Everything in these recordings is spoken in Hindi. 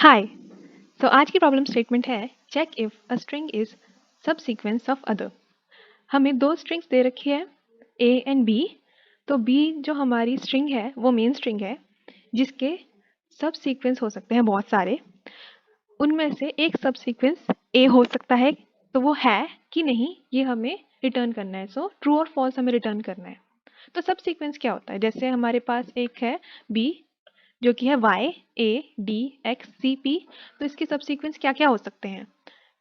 हाय। तो आज की प्रॉब्लम स्टेटमेंट है check if a string is subsequence of other. हमें दो स्ट्रिंग्स दे रखी है ए एंड बी। तो बी जो हमारी स्ट्रिंग है वो मेन स्ट्रिंग है जिसके सब सीक्वेंस हो सकते हैं बहुत सारे। उनमें से एक सब सीक्वेंस ए हो सकता है, तो वो है कि नहीं ये हमें रिटर्न करना है। सो ट्रू और फॉल्स हमें रिटर्न करना है। तो सब सीक्वेंस क्या होता है, जैसे हमारे पास एक है बी जो कि है y a d x c p। तो इसके सब सीक्वेंस क्या क्या हो सकते हैं?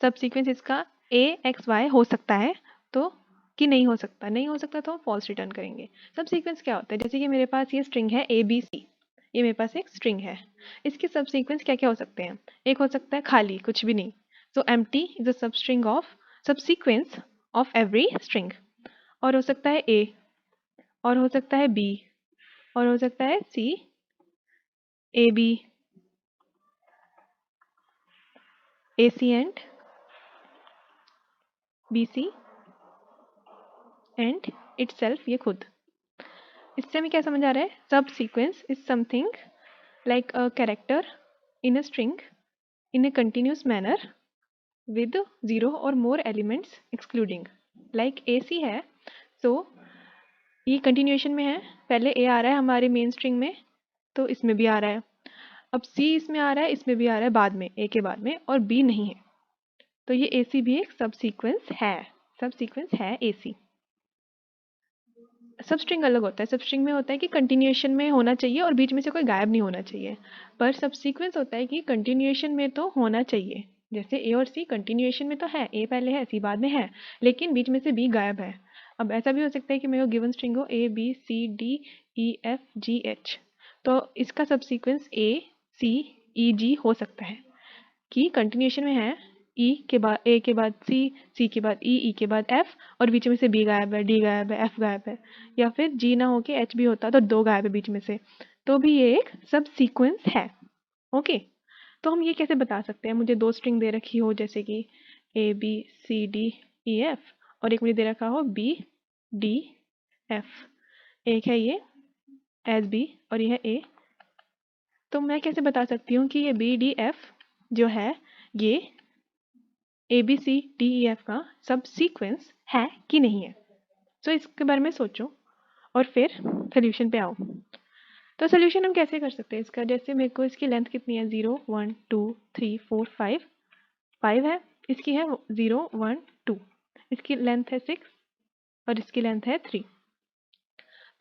सब सीक्वेंस इसका a x y हो सकता है, तो कि नहीं हो सकता, नहीं हो सकता तो हम फॉल्स रिटर्न करेंगे। सब सीक्वेंस क्या होता है, जैसे कि मेरे पास ये स्ट्रिंग है a b c, ये मेरे पास एक स्ट्रिंग है। इसके सब सीक्वेंस क्या क्या हो सकते हैं? एक हो सकता है खाली कुछ भी नहीं, सो एम्प्टी इज अ सब स्ट्रिंग ऑफ सब सीक्वेंस ऑफ एवरी स्ट्रिंग। और हो सकता है a, और हो सकता है b, और हो सकता है c a b AC and BC and itself, ये खुद। इससे हमें क्या समझ आ रहा है? सब sequence is something like a character in a string in a continuous manner with zero or more elements excluding। like AC है, so ये कंटिन्यूएशन में है, पहले A आ रहा है हमारे मेन स्ट्रिंग में, तो इसमें भी आ रहा है। अब C इसमें आ रहा है, इसमें भी आ रहा है बाद में, A के बाद में, और B नहीं है। तो ये AC भी एक सब सीक्वेंस है, सब सीक्वेंस है AC। सब स्ट्रिंग अलग होता है, सब स्ट्रिंग में होता है कि कंटिन्यूएशन में होना चाहिए और बीच में से कोई गायब नहीं होना चाहिए। पर सब सीक्वेंस होता है कि कंटिन्यूएशन में तो होना चाहिए, जैसे ए और सी कंटिन्यूएशन में तो है, ए पहले है सी बाद में है, लेकिन बीच में से बी गायब है। अब ऐसा भी हो सकता है कि मेरे को गिवन स्ट्रिंग हो A B C D E F G H, तो इसका सब सीक्वेंस ए सी ई जी हो सकता है कि कंटिन्यूएशन में है, ई के बाद ए के बाद सी, सी के बाद ई के बाद एफ, और बीच में से बी गायब है, डी गायब है, एफ गायब है। या फिर जी ना होके एच भी होता तो दो गायब है बीच में से, तो भी ये एक सब सीक्वेंस है। ओके, तो हम ये कैसे बता सकते हैं? मुझे दो स्ट्रिंग दे रखी हो जैसे कि A B C D E F, और एक मुझे दे रखा हो बी डी एफ। एक है ये एस बी और ये है ए। तो मैं कैसे बता सकती हूँ कि ये बी डी एफ जो है ये A B C D E F का सब सीक्वेंस है कि नहीं है। तो इसके बारे में सोचो और फिर सोल्यूशन पे आओ। तो सोल्यूशन हम कैसे कर सकते हैं इसका? जैसे मेरे को इसकी लेंथ कितनी है, 0 1 2 3 4 5, 5 है, इसकी है 0 1 2, इसकी लेंथ है 6 और इसकी लेंथ है 3।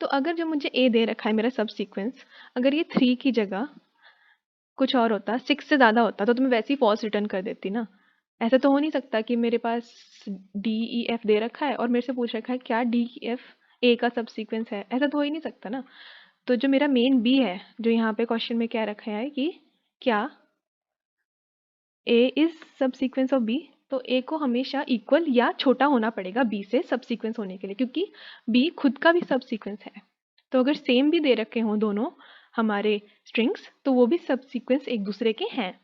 तो अगर जो मुझे ए दे रखा है मेरा सब सीक्वेंस, अगर ये 3 की जगह कुछ और होता, 6 से ज़्यादा होता, तो मैं वैसे ही फॉल्स रिटर्न कर देती ना। ऐसा तो हो नहीं सकता कि मेरे पास डी ई एफ दे रखा है और मेरे से पूछ रखा है क्या डी ई एफ ए का सब सीक्वेंस है, ऐसा तो हो ही नहीं सकता ना। तो जो मेरा मेन बी है, जो यहाँ पे क्वेश्चन में क्या रखा है कि क्या ए is subsequence of B, तो ए को हमेशा इक्वल या छोटा होना पड़ेगा बी से सब सीक्वेंस होने के लिए, क्योंकि बी खुद का भी सब सीक्वेंस है। तो अगर सेम भी दे रखे हों दोनों हमारे स्ट्रिंग्स, तो वो भी सब सीक्वेंस एक दूसरे के हैं,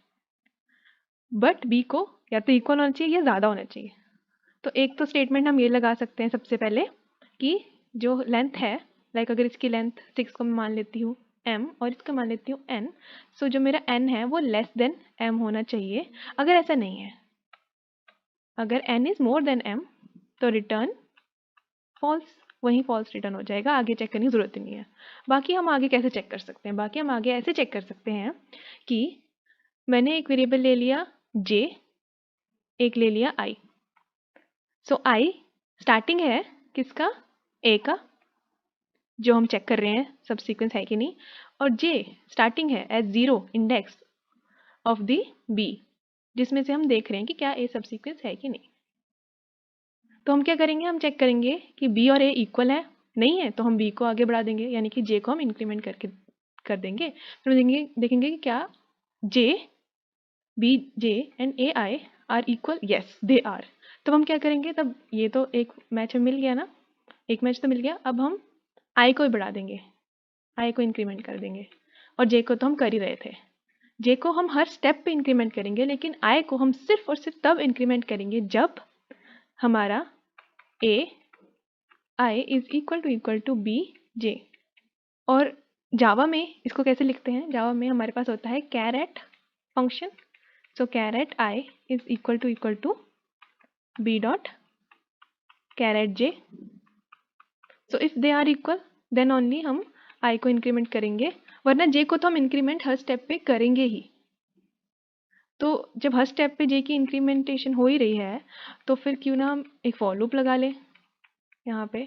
बट बी को या तो इक्वल होना चाहिए या ज़्यादा होना चाहिए। तो एक तो स्टेटमेंट हम ये लगा सकते हैं सबसे पहले कि जो लेंथ है, लाइक अगर इसकी लेंथ 6 को मैं मान लेती हूँ m और इसका मान लेती हूँ n, सो जो मेरा n है वो लेस देन m होना चाहिए। अगर ऐसा नहीं है, अगर n is more than m, तो रिटर्न फॉल्स, वही फॉल्स रिटर्न हो जाएगा, आगे चेक करने की ज़रूरत ही नहीं है। बाकी हम आगे कैसे चेक कर सकते हैं? बाकी हम आगे ऐसे चेक कर सकते हैं कि मैंने एक वेरिएबल ले लिया j, एक ले लिया i। सो i स्टार्टिंग है किसका? a का, जो हम चेक कर रहे हैं सब सीक्वेंस है कि नहीं, और j स्टार्टिंग है as 0 index of the b, जिसमें से हम देख रहे हैं कि क्या a सब सीक्वेंस है कि नहीं। तो हम क्या करेंगे? हम चेक करेंगे कि b और a इक्वल है, नहीं है तो हम b को आगे बढ़ा देंगे, यानी कि j को हम इंक्रीमेंट करके कर देंगे। फिर देखेंगे कि क्या j b j and a i are equal, yes they are. तो हम क्या करेंगे? तब ये तो एक मैच मिल गया ना, एक मैच तो मिल गया। अब हम i को बढ़ा देंगे, i को इंक्रीमेंट कर देंगे, और j को तो हम कर ही रहे थे। j को हम हर स्टेप पे इंक्रीमेंट करेंगे, लेकिन i को हम सिर्फ और सिर्फ तब इंक्रीमेंट करेंगे जब हमारा a i is equal to b j। और जावा में इसको कैसे लिखते हैं? जावा में हमारे पास होता है char at function. So caret I is equal to b dot caret j. So if they are equal then only हम I को इंक्रीमेंट करेंगे, वरना j को तो हम इंक्रीमेंट हर स्टेप पे करेंगे ही। तो जब हर स्टेप पे j की इंक्रीमेंटेशन हो ही रही है तो फिर क्यों ना हम एक फॉर लूप लगा लें यहाँ पे,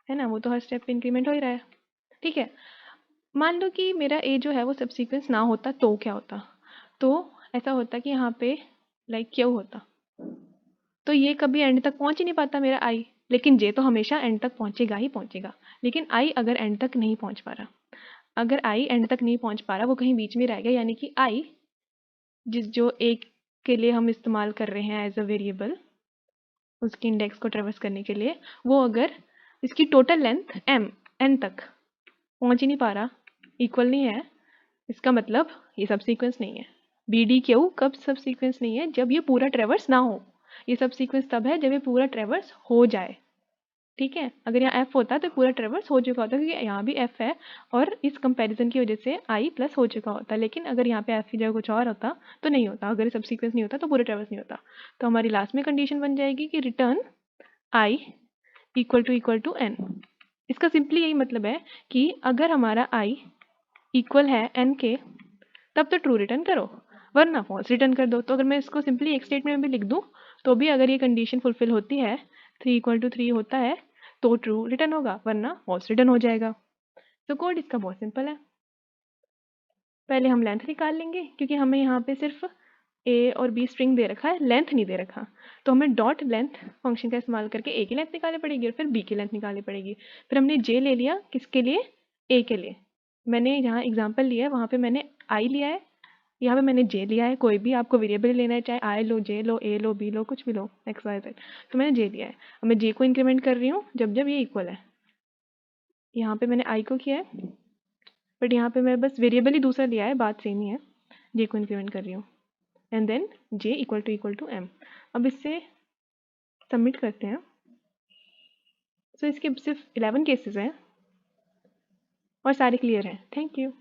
है ना, वो तो हर स्टेप पे इंक्रीमेंट हो ही रहा है। ठीक है, मान लो कि मेरा a जो है वो सब सीक्वेंस ना होता तो क्या होता, तो ऐसा होता कि यहाँ पे लाइक क्यों होता, तो ये कभी एंड तक पहुंच ही नहीं पाता मेरा आई, लेकिन जे तो हमेशा एंड तक पहुंचेगा ही पहुंचेगा। लेकिन आई अगर एंड तक नहीं पहुंच पा रहा, अगर आई एंड तक नहीं पहुंच पा रहा, वो कहीं बीच में रह गया, यानी कि आई जो एक के लिए हम इस्तेमाल कर रहे हैं एज अ वेरिएबल उसकी इंडेक्स को ट्रेवर्स करने के लिए, वो अगर इसकी टोटल लेंथ एम एन तक पहुंच ही नहीं पा रहा, इक्वल नहीं है, इसका मतलब ये सब सीक्वेंस नहीं है। बी डी क्यू कब सब सीक्वेंस नहीं है, जब ये पूरा ट्रेवर्स ना हो। ये सब सीक्वेंस तब है जब ये पूरा ट्रेवर्स हो जाए। ठीक है, अगर यहाँ एफ होता तो पूरा ट्रेवर्स हो चुका होता, क्योंकि यहाँ भी एफ है और इस कंपैरिजन की वजह से आई प्लस हो चुका होता। लेकिन अगर यहाँ पे एफ की जगह कुछ और होता तो नहीं होता, अगर ये सब सीक्वेंस नहीं होता तो पूरा ट्रेवर्स नहीं होता। तो हमारी लास्ट में कंडीशन बन जाएगी कि return I equal to N. इसका सिंपली यही मतलब है कि अगर हमारा आई इक्वल है एन के तब तो ट्रू रिटर्न करो, वरना फॉल्स रिटर्न कर दो। तो अगर मैं इसको सिंपली एक स्टेटमेंट में भी लिख दूँ तो भी अगर ये कंडीशन फुलफिल होती है, 3 होता है तो ट्रू रिटर्न होगा, वरना फॉल्स रिटर्न हो जाएगा। तो कोड इसका बहुत सिंपल है। पहले हम लेंथ निकाल लेंगे, क्योंकि हमें यहाँ पे सिर्फ ए और बी स्ट्रिंग दे रखा है, लेंथ नहीं दे रखा, तो हमें डॉट लेंथ फंक्शन का इस्तेमाल करके ए की लेंथ निकालनी पड़ेगी और फिर बी की लेंथ निकालनी पड़ेगी। फिर हमने जे ले लिया, किसके लिए, ए के लिए। मैंने जहाँ एग्जाम्पल लिया है वहाँ पे मैंने आई लिया है, यहाँ पे मैंने जे लिया है। कोई भी आपको वेरिएबल लेना है, चाहे आई लो, जे लो, ए लो, बी लो, कुछ भी लो, एक्स वाई जेड, तो मैंने जे लिया है। अब मैं जे को इंक्रीमेंट कर रही हूँ जब जब ये इक्वल है। यहाँ पे मैंने आई को किया है, बट यहाँ पे मैं बस वेरिएबल ही दूसरा लिया है, बात सेम ही है। जे को इंक्रीमेंट कर रही हूँ and then J equal to M. अब इससे सबमिट करते हैं। सो इसके सिर्फ 11 केसेस हैं और सारे क्लियर हैं। Thank you.